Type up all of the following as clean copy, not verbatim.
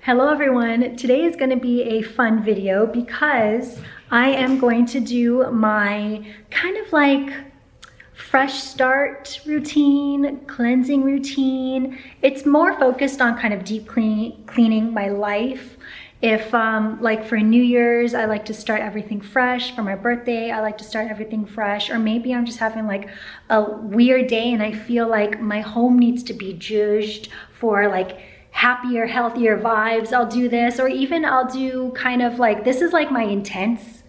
Hello everyone, today is going to be a fun video because I am going to do my kind of like fresh start routine, cleansing routine. It's more focused on kind of deep cleaning my life. If like for New Year's, I like to start everything fresh. For my birthday, I like to start everything fresh. Or maybe I'm just having like a weird day and I feel like my home needs to be zhuzhed for like happier, healthier vibes. I'll do this, or even I'll do kind of like, this is like my intense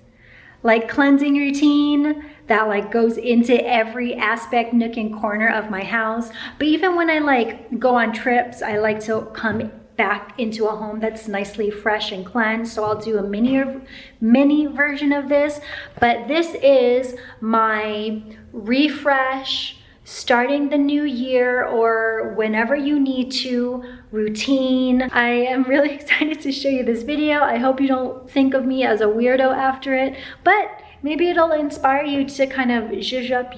like cleansing routine that like goes into every aspect, nook and corner of my house. But even when I like go on trips, I like to come back into a home that's nicely fresh and cleansed. So I'll do a mini version of this, but this is my refresh, starting the new year or whenever you need to routine. I am really excited to show you this video. I hope you don't think of me as a weirdo after it, but maybe it'll inspire you to kind of zhuzh up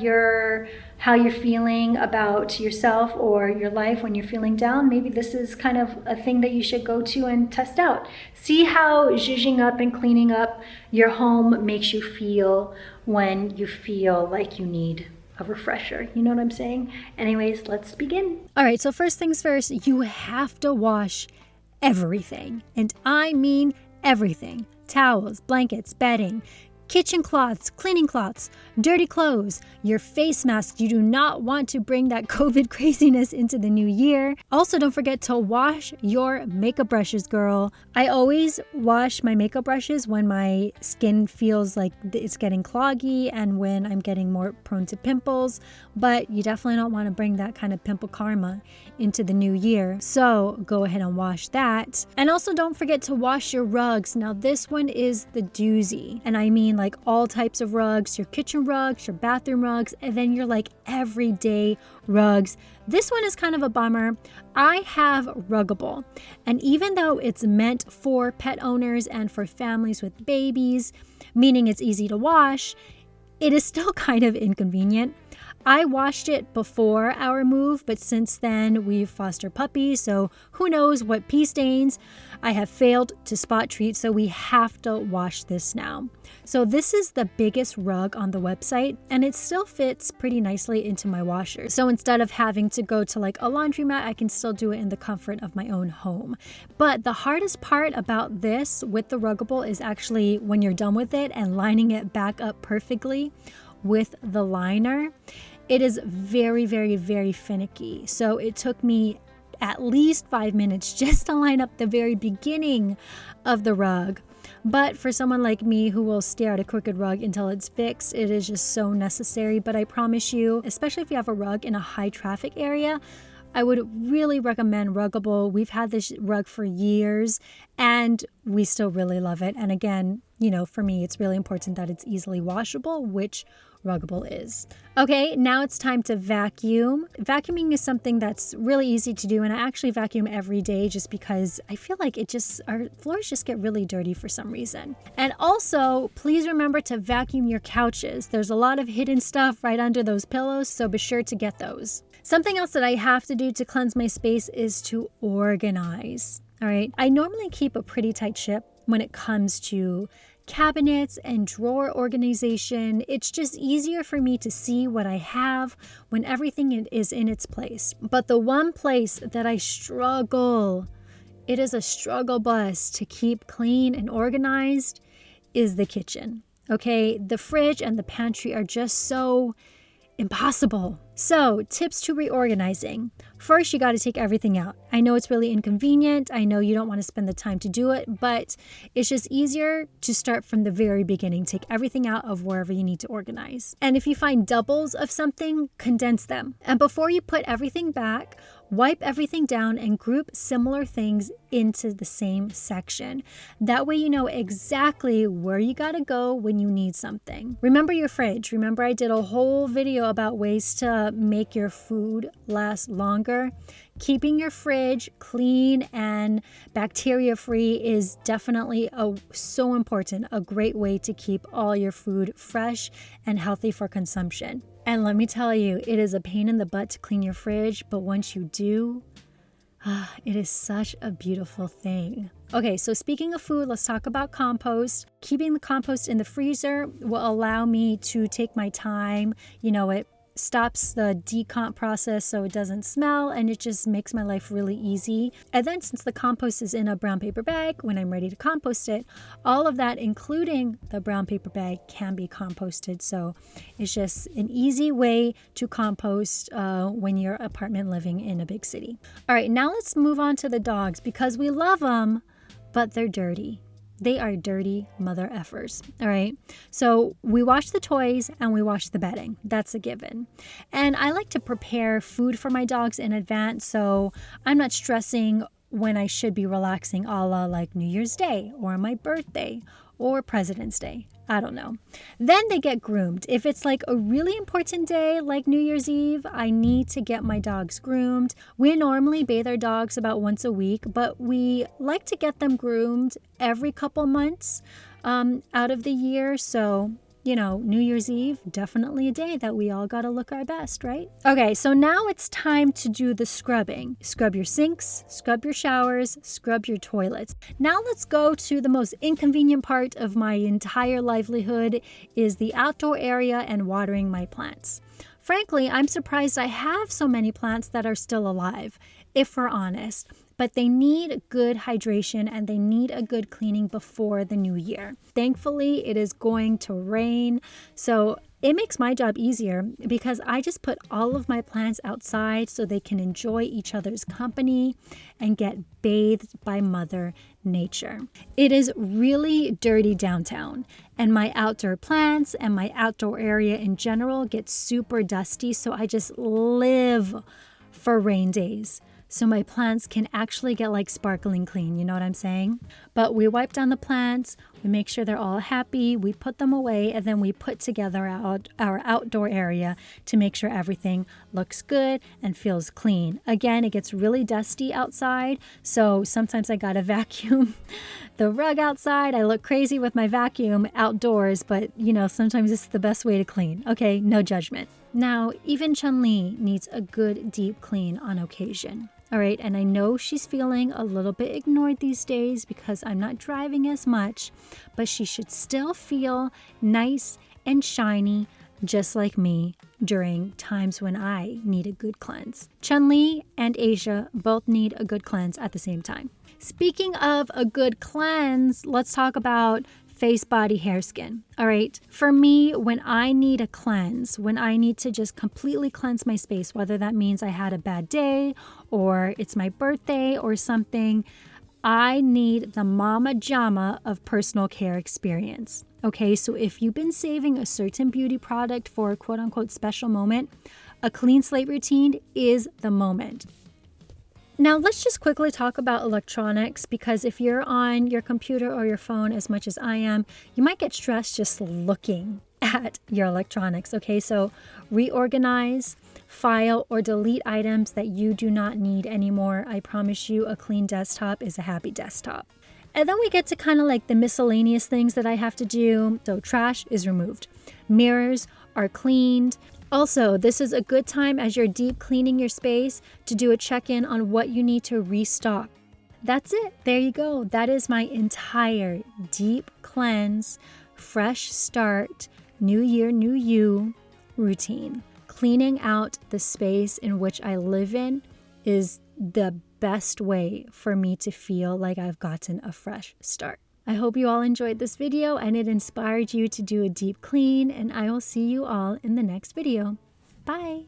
how you're feeling about yourself or your life when you're feeling down. Maybe this is kind of a thing that you should go to and test out. See how zhuzhing up and cleaning up your home makes you feel when you feel like you need a refresher. You know what I'm saying? Anyways, let's begin. All right, so first things first, you have to wash everything. And I mean everything. Towels, blankets, bedding, kitchen cloths, cleaning cloths, dirty clothes, your face mask. You do not want to bring that COVID craziness into the new year. Also, don't forget to wash your makeup brushes, girl. I always wash my makeup brushes when my skin feels like it's getting cloggy and when I'm getting more prone to pimples, but you definitely don't want to bring that kind of pimple karma into the new year. So go ahead and wash that. And also don't forget to wash your rugs. Now this one is the doozy. And I mean like all types of rugs, your kitchen rugs, your bathroom rugs, and then your like everyday rugs. This one is kind of a bummer. I have Ruggable, and even though it's meant for pet owners and for families with babies, meaning it's easy to wash, it is still kind of inconvenient. I washed it before our move, but since then we've fostered puppies, so who knows what pee stains I have failed to spot treat, so we have to wash this now. So this is the biggest rug on the website, and it still fits pretty nicely into my washer. So instead of having to go to like a laundromat, I can still do it in the comfort of my own home. But the hardest part about this with the Ruggable is actually when you're done with it and lining it back up perfectly with the liner. It is very, very, very finicky. So it took me at least 5 minutes just to line up the very beginning of the rug. But for someone like me who will stare at a crooked rug until it's fixed, it is just so necessary. But I promise you, especially if you have a rug in a high traffic area, I would really recommend Ruggable. We've had this rug for years and we still really love it. And again, you know, for me, it's really important that it's easily washable, which Ruggable is. Okay, now it's time to vacuum. Vacuuming is something that's really easy to do, and I actually vacuum every day just because I feel like our floors just get really dirty for some reason. And also, please remember to vacuum your couches. There's a lot of hidden stuff right under those pillows, so be sure to get those. Something else that I have to do to cleanse my space is to organize. All right, I normally keep a pretty tight ship when it comes to cabinets and drawer organization. It's just easier for me to see what I have when everything is in its place. But the one place that I struggle, it is a struggle bus to keep clean and organized, is the kitchen. Okay, the fridge and the pantry are just so impossible. So, tips to reorganizing. First, you got to take everything out. I know it's really inconvenient. I know you don't want to spend the time to do it, but it's just easier to start from the very beginning. Take everything out of wherever you need to organize. And if you find doubles of something, condense them. And before you put everything back, wipe everything down and group similar things into the same section. That way you know exactly where you gotta go when you need something. Remember your fridge. Remember I did a whole video about ways to make your food last longer. Keeping your fridge clean and bacteria free is definitely so important, a great way to keep all your food fresh and healthy for consumption. And let me tell you, it is a pain in the butt to clean your fridge, but once you do, It is such a beautiful thing. Okay, so speaking of food, let's talk about compost. Keeping the compost in the freezer will allow me to take my time. It stops the decomp process so it doesn't smell, and it just makes my life really easy. And then since the compost is in a brown paper bag, when I'm ready to compost it, all of that, including the brown paper bag, can be composted. So it's just an easy way to compost when you're apartment living in a big city. All right, now let's move on to the dogs because we love them, but they're dirty. They are dirty mother effers. All right. So we wash the toys and we wash the bedding. That's a given. And I like to prepare food for my dogs in advance, so I'm not stressing when I should be relaxing, a la like New Year's Day or my birthday or President's Day. I don't know. Then they get groomed. If it's like a really important day like New Year's Eve, I need to get my dogs groomed. We normally bathe our dogs about once a week, but we like to get them groomed every couple months out of the year. So, New Year's Eve, definitely a day that we all got to look our best, right? Okay, so now it's time to do the scrubbing. Scrub your sinks, scrub your showers, scrub your toilets. Now let's go to the most inconvenient part of my entire livelihood is the outdoor area and watering my plants. Frankly, I'm surprised I have so many plants that are still alive, if we're honest. But they need good hydration and they need a good cleaning before the new year. Thankfully, it is going to rain, so it makes my job easier because I just put all of my plants outside so they can enjoy each other's company and get bathed by Mother Nature. It is really dirty downtown, and my outdoor plants and my outdoor area in general get super dusty, so I just live for rain days, so my plants can actually get like sparkling clean, you know what I'm saying? But we wipe down the plants, we make sure they're all happy, we put them away, and then we put together our outdoor area to make sure everything looks good and feels clean. Again, it gets really dusty outside, so sometimes I gotta vacuum the rug outside. I look crazy with my vacuum outdoors, but sometimes it's the best way to clean. Okay, no judgment. Now, even Chun-Li needs a good deep clean on occasion. All right, and I know she's feeling a little bit ignored these days because I'm not driving as much, but she should still feel nice and shiny, just like me, during times when I need a good cleanse. Chun-Li and Asia both need a good cleanse at the same time. Speaking of a good cleanse, let's talk about face, body, hair, skin. All right. For me, when I need a cleanse, when I need to just completely cleanse my space, whether that means I had a bad day or it's my birthday or something, I need the mama jama of personal care experience. Okay. So if you've been saving a certain beauty product for a quote unquote special moment, a clean slate routine is the moment. Now, let's just quickly talk about electronics, because if you're on your computer or your phone as much as I am, you might get stressed just looking at your electronics. Okay, so reorganize, file, or delete items that you do not need anymore. I promise you, a clean desktop is a happy desktop. And then we get to kind of like the miscellaneous things that I have to do. So trash is removed. Mirrors are cleaned. Also, this is a good time as you're deep cleaning your space to do a check-in on what you need to restock. That's it. There you go. That is my entire deep cleanse, fresh start, new year, new you routine. Cleaning out the space in which I live in is the best way for me to feel like I've gotten a fresh start. I hope you all enjoyed this video and it inspired you to do a deep clean, and I will see you all in the next video. Bye.